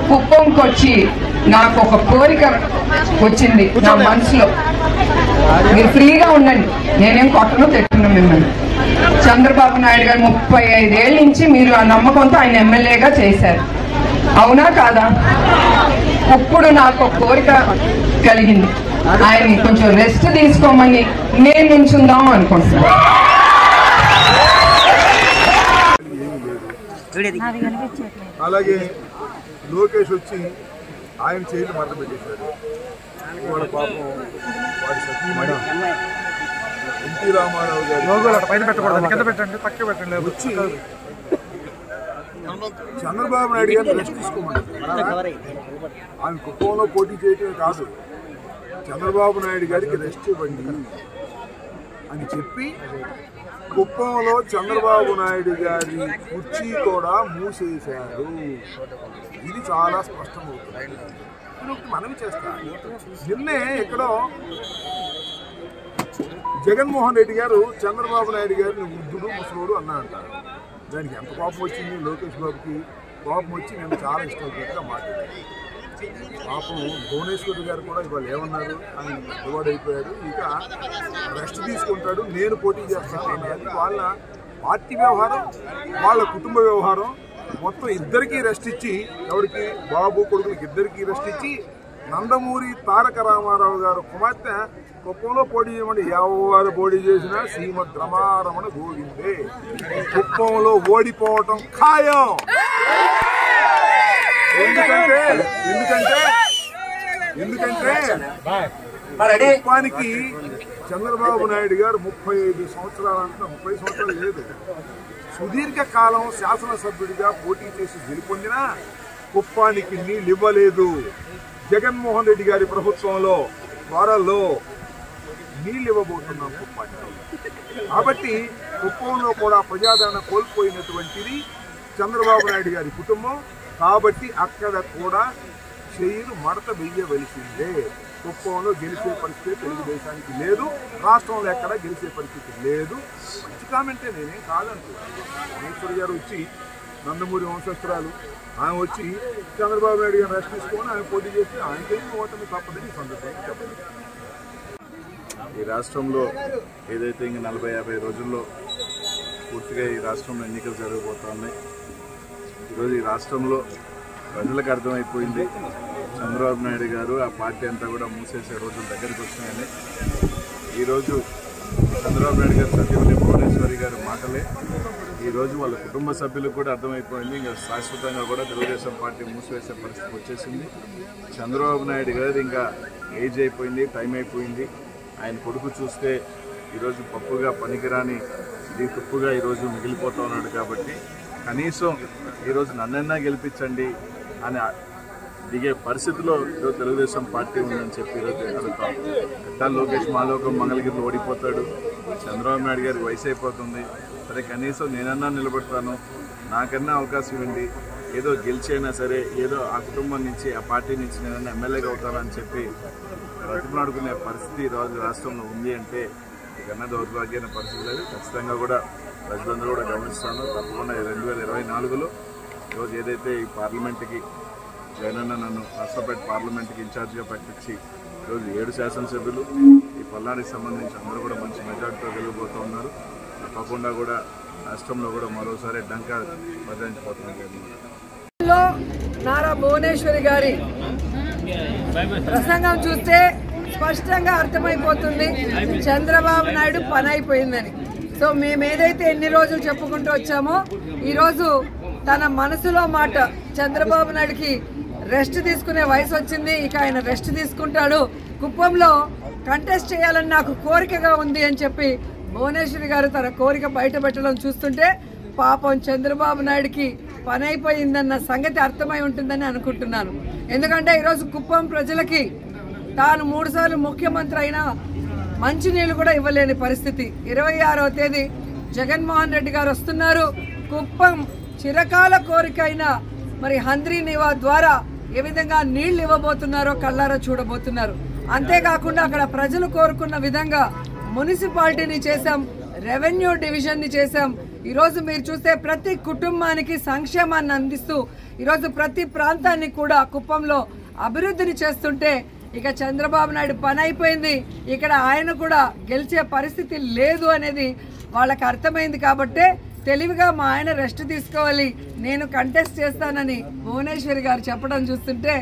కుప్పంకి వచ్చి నాకు ఒక కోరిక వచ్చింది నా మనసులో. మీరు ఫ్రీగా ఉండండి, నేనేం కొట్టను తిట్టును మిమ్మల్ని. చంద్రబాబు నాయుడు గారు 35 ఏళ్ళ నుంచి మీరు ఆ నమ్మకంతో ఆయన ఎమ్మెల్యేగా చేశారు, అవునా కాదా? ఇప్పుడు నాకు ఒక కోరిక కలిగింది, ఆయన్ని కొంచెం రెస్ట్ తీసుకోమని నేను నుంచుందాం అనుకుంటున్నాను. అలాగే లోకేష్ వచ్చి ఆయన చేతులు మరణ పెట్టేశాడు. వాళ్ళ పాపం వాడి సతీమణి ఎన్టీ రామారావు గారు వచ్చి చంద్రబాబు నాయుడు గారిని రెస్ట్ తీసుకోమన్నారు. ఆయన కుప్పంలో పోటీ చేయటమే కాదు, చంద్రబాబు నాయుడు గారికి రెస్ట్ ఇవ్వండి అని చెప్పి కుప్పంలో చంద్రబాబు నాయుడు గారి కుర్చీ కూడా మూసేశారు. ఇది చాలా స్పష్టమవుతుంది. మనవి చేస్తా, నిన్నే ఎక్కడో జగన్మోహన్ రెడ్డి గారు చంద్రబాబు నాయుడు గారిని వృద్ధుడు ముసలోడు అన్నారంటారు. దానికి ఎంత కోపం వచ్చింది లోకేష్ బాబుకి? కోపం వచ్చి నేను చాలా ఇష్టంగా మాట్లాడాను. పాపం భువనేశ్వర్ గారు కూడా ఇవాళ ఏమన్నారు, ఆయన రివార్డ్ అయిపోయాడు, ఇక రెస్ట్ తీసుకుంటాడు, నేను పోటీ చేస్తాను అన్నది వాళ్ళ పార్టీ వ్యవహారం, వాళ్ళ కుటుంబ వ్యవహారం. మొత్తం ఇద్దరికీ రెస్ట్ ఇచ్చి, ఎవరికి బాబు కొడుకులకి ఇద్దరికీ రెస్ట్ ఇచ్చి, నందమూరి తారక రామారావు గారు కుమార్తె కుప్పంలో పోటీ చేయమని ఎవరు పోటీ చేసినా శ్రీమద్ రమారమణ గోవిందే. కుప్పంలో ఓడిపోవటం ఖాయం. ఎందుకంటే కుప్పానికి చంద్రబాబు నాయుడు గారు 35 సంవత్సరాలు అంటే 30 సంవత్సరాలు లేదు, సుదీర్ఘకాలం శాసనసభ్యుడిగా పోటీ చేసి గెలుపొందినా కుప్పానికి నీళ్ళు ఇవ్వలేదు. జగన్మోహన్ రెడ్డి గారి ప్రభుత్వంలో త్వరలో నీళ్ళు ఇవ్వబోతున్నాం కుప్పానికి. కాబట్టి కుప్పంలో కూడా ప్రజాదరణ కోల్పోయినటువంటిది చంద్రబాబు నాయుడు గారి కుటుంబం. కాబట్టి అక్కడ కూడా చెయ్యిలు మడత వెయ్యవలసిందే. కుప్పంలో గెలిచే పరిస్థితి తెలుగుదేశానికి లేదు, రాష్ట్రంలో ఎక్కడ గెలిచే పరిస్థితి లేదు. మంచి కామెంటే, నేనేం కాదంటున్నాను. భువనేశ్వర్ గారు వచ్చి నందమూరి వంశస్థురాలు, ఆయన వచ్చి చంద్రబాబు నాయుడు గారిని రెస్ట్ తీసుకొని ఆయన పోటీ చేసి ఆయనకేం ఓటమి తప్పదని సందర్భంగా చెప్పండి. ఈ రాష్ట్రంలో ఏదైతే ఇంక 40-50 రోజుల్లో పూర్తిగా ఈ రాష్ట్రంలో ఎన్నికలు జరగబోతున్నాయి. ఈరోజు ఈ రాష్ట్రంలో ప్రజలకు అర్థమైపోయింది, చంద్రబాబు నాయుడు గారు ఆ పార్టీ అంతా కూడా మూసేసే రోజులు దగ్గరికి వచ్చినాయని. ఈరోజు చంద్రబాబు నాయుడు గారు సభ్యులు భువనేశ్వరి గారి మాటలే ఈరోజు వాళ్ళ కుటుంబ సభ్యులకు కూడా అర్థమైపోయింది, ఇంకా శాశ్వతంగా కూడా తెలుగుదేశం పార్టీ మూసివేసే పరిస్థితి వచ్చేసింది. చంద్రబాబు నాయుడు గారు ఇంకా ఏజ్ అయిపోయింది, టైం అయిపోయింది. ఆయన కొడుకు చూస్తే ఈరోజు పప్పుగా పనికిరాని ఇది తుప్పుగా ఈరోజు మిగిలిపోతూ ఉన్నాడు. కాబట్టి కనీసం ఈరోజు నన్నైనా గెలిపించండి అని దిగే పరిస్థితిలో ఈరోజు తెలుగుదేశం పార్టీ ఉందని చెప్పి ఈరోజు అడుగుతాం. గడ్డా లోకేష్ మాలోకం మంగళగిరిలో ఓడిపోతాడు, చంద్రబాబు నాయుడు గారికి వయసు అయిపోతుంది, సరే కనీసం నేనన్నా నిలబడతాను, నాకన్నా అవకాశం ఇవ్వండి, ఏదో గెలిచైనా సరే ఏదో ఆ కుటుంబం నుంచి ఆ పార్టీ నుంచి నేనన్నా ఎమ్మెల్యేగా అవుతానని చెప్పి బ్రతిమలాడుకునే పరిస్థితి ఈరోజు రాష్ట్రంలో ఉంది అంటే ఇకన్నా దౌర్భాగ్యమైన పరిస్థితి లేదు. ఖచ్చితంగా కూడా ప్రజలందరూ కూడా గమనిస్తాను. తప్పకుండా 2024లో ఈరోజు ఏదైతే ఈ పార్లమెంట్కి జగనన్న నన్ను నర్సపేట పార్లమెంట్కి ఇన్ఛార్జిగా ప్రకటించి ఈరోజు 7 శాసనసభ్యులు ఈ పల్నాడుకి సంబంధించి అందరూ కూడా మంచి మెజార్టీతో గెలిగిపోతూ ఉన్నారు. తప్పకుండా కూడా రాష్ట్రంలో కూడా మరోసారి డంకా బదిలించిపోతున్నారు. నారా భువనేశ్వరి గారి ప్రసంగం చూస్తే స్పష్టంగా అర్థమైపోతుంది చంద్రబాబు నాయుడు పని అయిపోయిందని. సో మేము ఏదైతే ఎన్ని రోజులు చెప్పుకుంటూ వచ్చామో ఈరోజు తన మనసులో మాట, చంద్రబాబు నాయుడుకి రెస్ట్ తీసుకునే వయసు వచ్చింది, ఇక ఆయన రెస్ట్ తీసుకుంటాడు, కుప్పంలో కంటెస్ట్ చేయాలని నాకు కోరికగా ఉంది అని చెప్పి భువనేశ్వరి గారు తన కోరిక బయట పెట్టడం చూస్తుంటే పాపం చంద్రబాబు నాయుడుకి పని అయిపోయిందన్న సంగతి అర్థమై ఉంటుందని అనుకుంటున్నాను. ఎందుకంటే ఈరోజు కుప్పం ప్రజలకి తాను 3 సార్లు ముఖ్యమంత్రి అయినా మంచినీళ్ళు కూడా ఇవ్వలేని పరిస్థితి. 26వ తేదీ జగన్మోహన్ రెడ్డి గారు వస్తున్నారు. కుప్పం చిరకాల కోరిక అయిన మరి హంద్రీ నివా ద్వారా ఏ విధంగా నీళ్లు ఇవ్వబోతున్నారో కళ్ళారా చూడబోతున్నారు. అంతేకాకుండా అక్కడ ప్రజలు కోరుకున్న విధంగా మున్సిపాలిటీని చేశాం, రెవెన్యూ డివిజన్ని చేశాం. ఈరోజు మీరు చూస్తే ప్రతి కుటుంబానికి సంక్షేమాన్ని అందిస్తూ ఈరోజు ప్రతి ప్రాంతాన్ని కూడా కుప్పంలో అభివృద్ధిని చేస్తుంటే ఇక చంద్రబాబు నాయుడు పని అయిపోయింది, ఇక్కడ ఆయన కూడా గెలిచే పరిస్థితి లేదు అనేది వాళ్ళకి అర్థమైంది. కాబట్టే తెలివిగా మా ఆయన రెస్ట్ తీసుకోవాలి, నేను కంటెస్ట్ చేస్తానని భువనేశ్వరి గారు చెప్పడం చూస్తుంటే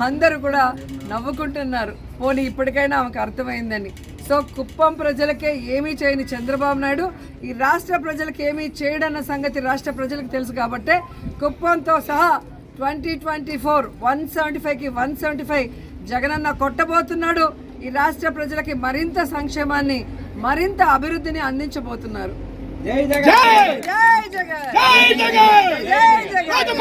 అందరూ కూడా నవ్వుకుంటున్నారు. పోనీ ఇప్పటికైనా ఆమెకు అర్థమైందని. సో కుప్పం ప్రజలకే ఏమీ చేయని చంద్రబాబు నాయుడు ఈ రాష్ట్ర ప్రజలకు ఏమీ చేయడన్న సంగతి రాష్ట్ర ప్రజలకు తెలుసు. కాబట్టే కుప్పంతో సహా 2024 175కి 175 జగనన్న కొట్టబోతున్నాడు. ఈ రాష్ట్ర ప్రజలకి మరింత సంక్షేమాన్ని మరింత అభివృద్ధిని అందించబోతున్నారు. జై జగన్, జై జగన్, జై జగన్, జై జగన్.